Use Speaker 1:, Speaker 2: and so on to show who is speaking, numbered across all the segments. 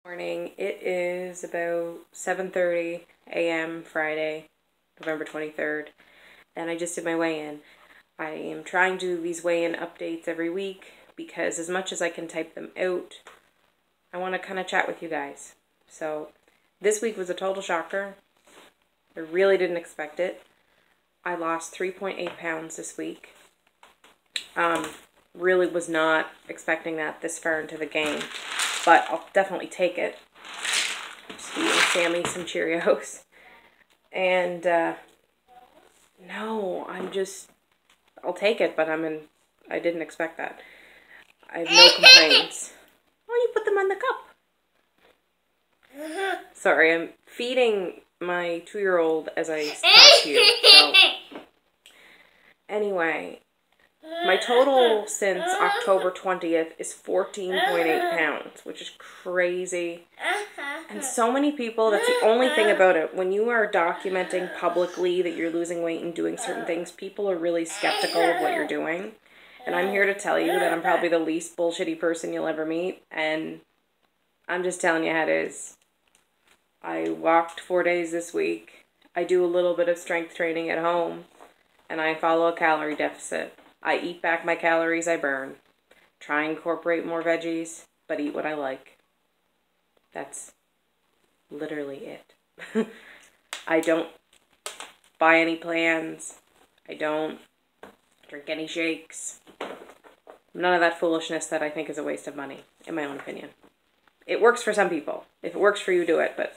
Speaker 1: Morning. It is about 7:30 a.m. Friday, November 23rd, and I just did my weigh-in. I am trying to do these weigh-in updates every week because as much as I can type them out, I want to kind of chat with you guys. So this week was a total shocker. I really didn't expect it. I lost 3.8 pounds this week. Really was not expecting that this far into the game. But I'll definitely take it. Just eating Sammy some Cheerios. And, no, I'll take it, but I didn't expect that. I have no complaints. Oh, you put them on the cup. Sorry, I'm feeding my 2-year-old as I talk to you, so. Anyway. My total since October 20th is 14.8 pounds, which is crazy. And so many people, that's the only thing about it. When you are documenting publicly that you're losing weight and doing certain things, people are really skeptical of what you're doing. And I'm here to tell you that I'm probably the least bullshitty person you'll ever meet. And I'm just telling you how it is. I walked 4 days this week. I do a little bit of strength training at home. And I follow a calorie deficit. I eat back my calories I burn. Try and incorporate more veggies, but eat what I like. That's literally it. I don't buy any plans. I don't drink any shakes. None of that foolishness that I think is a waste of money, in my own opinion. It works for some people. If it works for you, do it, but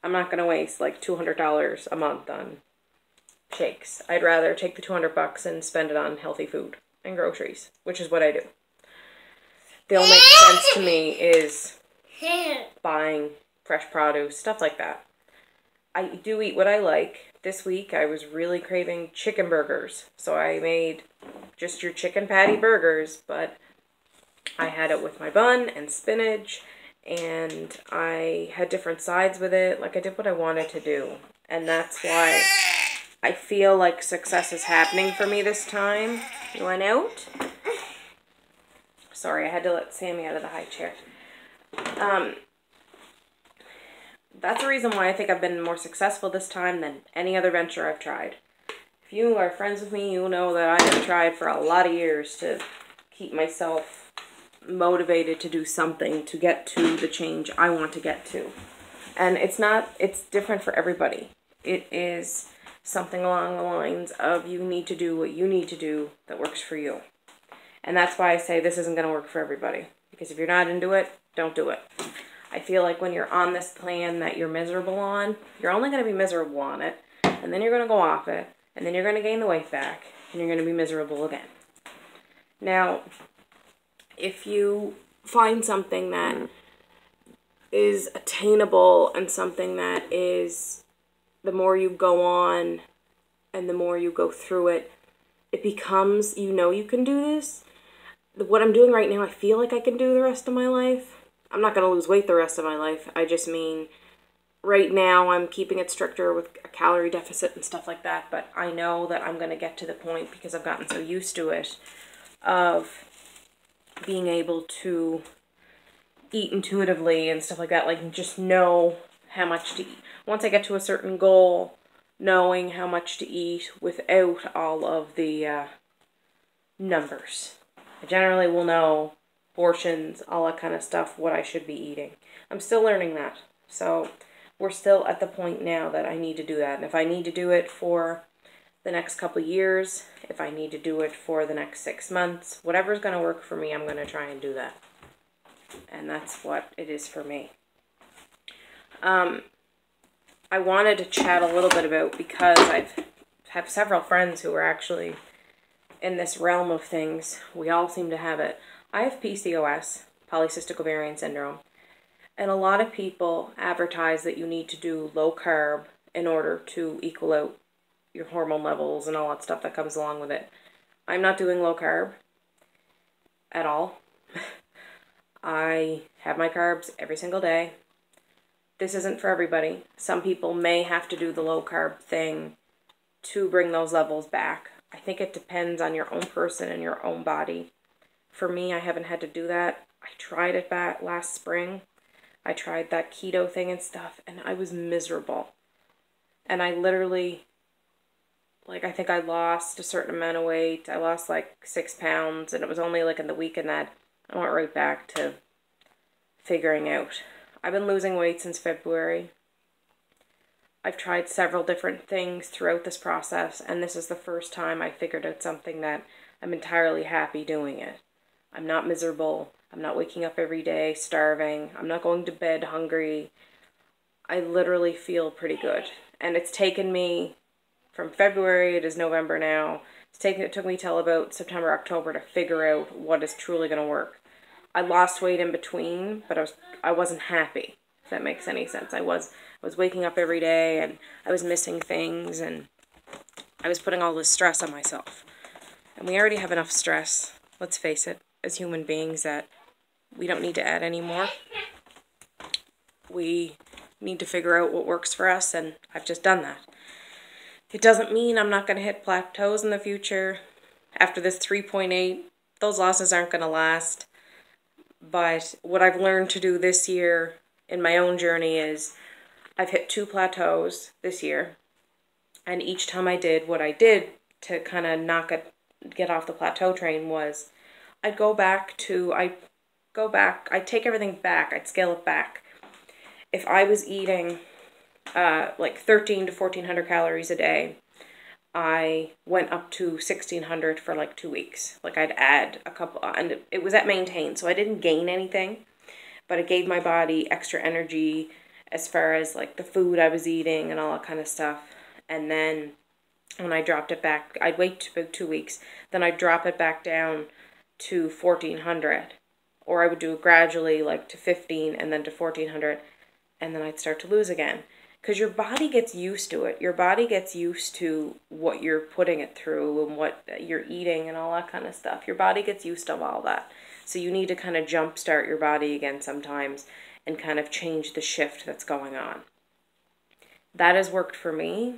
Speaker 1: I'm not going to waste like $200 a month on shakes. I'd rather take the $200 and spend it on healthy food and groceries, which is what I do. They'll make sense to me is buying fresh produce, stuff like that. I do eat what I like. This week I was really craving chicken burgers, so I made just your chicken patty burgers, but I had it with my bun and spinach, and I had different sides with it. Like, I did what I wanted to do, and that's why I feel like success is happening for me this time. You want out? Sorry, I had to let Sammy out of the high chair. That's the reason why I think I've been more successful this time than any other venture I've tried. If you are friends with me, you know that I have tried for a lot of years to keep myself motivated to do something to get to the change I want to get to. And it's different for everybody. It is something along the lines of you need to do what you need to do that works for you. And that's why I say this isn't going to work for everybody. Because if you're not into it, don't do it. I feel like when you're on this plan that you're miserable on, you're only going to be miserable on it, and then you're going to go off it, and then you're going to gain the weight back, and you're going to be miserable again. Now, if you find something that is attainable and something that is, the more you go on and the more you go through it, it becomes, you know you can do this. What I'm doing right now, I feel like I can do the rest of my life. I'm not going to lose weight the rest of my life. I just mean, right now I'm keeping it stricter with a calorie deficit and stuff like that, but I know that I'm going to get to the point, because I've gotten so used to it, of being able to eat intuitively and stuff like that, like just know how much to eat. Once I get to a certain goal, knowing how much to eat without all of the numbers. I generally will know portions, all that kind of stuff, what I should be eating. I'm still learning that. So we're still at the point now that I need to do that. And if I need to do it for the next couple of years, if I need to do it for the next 6 months, whatever's going to work for me, I'm going to try and do that. And that's what it is for me. I wanted to chat a little bit about, because I have several friends who are actually in this realm of things. We all seem to have it. I have PCOS, polycystic ovarian syndrome, and a lot of people advertise that you need to do low carb in order to equal out your hormone levels and all that stuff that comes along with it. I'm not doing low carb at all. I have my carbs every single day. This isn't for everybody. Some people may have to do the low carb thing to bring those levels back. I think it depends on your own person and your own body. For me, I haven't had to do that. I tried it back last spring. I tried that keto thing and stuff, and I was miserable. And I literally, like, I think I lost a certain amount of weight. I lost like 6 pounds, and it was only like in the weekend that I went right back to figuring out. I've been losing weight since February. I've tried several different things throughout this process, and this is the first time I figured out something that I'm entirely happy doing it. I'm not miserable. I'm not waking up every day starving. I'm not going to bed hungry. I literally feel pretty good. And it's taken me from February, it is November now. It took me till about September, October to figure out what is truly going to work. I lost weight in between, but I wasn't happy, if that makes any sense. I was waking up every day, and I was missing things, and I was putting all this stress on myself. And we already have enough stress, let's face it, as human beings, that we don't need to add any more. We need to figure out what works for us, and I've just done that. It doesn't mean I'm not going to hit plateaus in the future. After this 3.8, those losses aren't going to last. But what I've learned to do this year in my own journey is I've hit 2 plateaus this year. And each time I did, what I did to kind of get off the plateau train was I'd take everything back, I'd scale it back. If I was eating like 13 to 1400 calories a day, I went up to 1600 for like 2 weeks. Like I'd add a couple, and it was at maintain, so I didn't gain anything, but it gave my body extra energy as far as like the food I was eating and all that kind of stuff. And then when I dropped it back, I'd wait about 2 weeks, then I'd drop it back down to 1400, or I would do it gradually, like to 15 and then to 1400, and then I'd start to lose again. Because your body gets used to it. Your body gets used to what you're putting it through and what you're eating and all that kind of stuff. Your body gets used to all that. So you need to kind of jumpstart your body again sometimes and kind of change the shift that's going on. That has worked for me.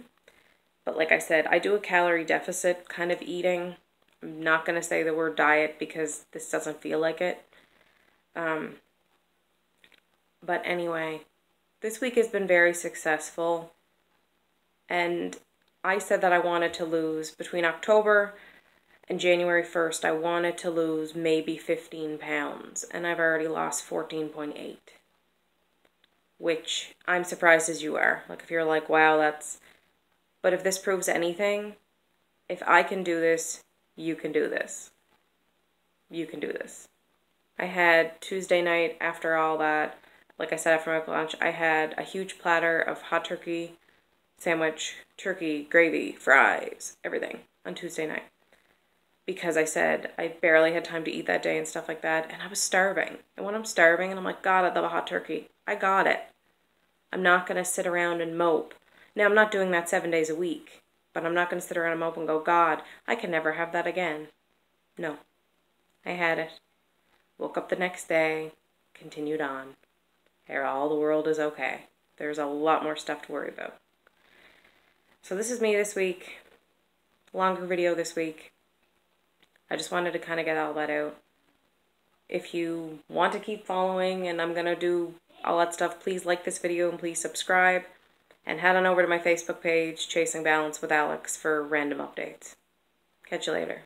Speaker 1: But like I said, I do a calorie deficit kind of eating. I'm not going to say the word diet because this doesn't feel like it. But anyway, this week has been very successful, and I said that I wanted to lose between October and January 1st, I wanted to lose maybe 15 pounds, and I've already lost 14.8, which I'm surprised as you are. Like, if you're like, wow, but if this proves anything, if I can do this, you can do this. You can do this. I had Tuesday night after all that, like I said, after my lunch, I had a huge platter of hot turkey sandwich, turkey, gravy, fries, everything on Tuesday night. Because I said I barely had time to eat that day and stuff like that, and I was starving. And when I'm starving and I'm like, God, I love a hot turkey, I got it. I'm not going to sit around and mope. Now, I'm not doing that 7 days a week, but I'm not going to sit around and mope and go, God, I can never have that again. No. I had it. Woke up the next day, continued on. All the world is okay. There's a lot more stuff to worry about. So this is me this week. Longer video this week. I just wanted to kind of get all that out. If you want to keep following and I'm going to do all that stuff, please like this video and please subscribe. And head on over to my Facebook page, Chasing Balance with Alex, for random updates. Catch you later.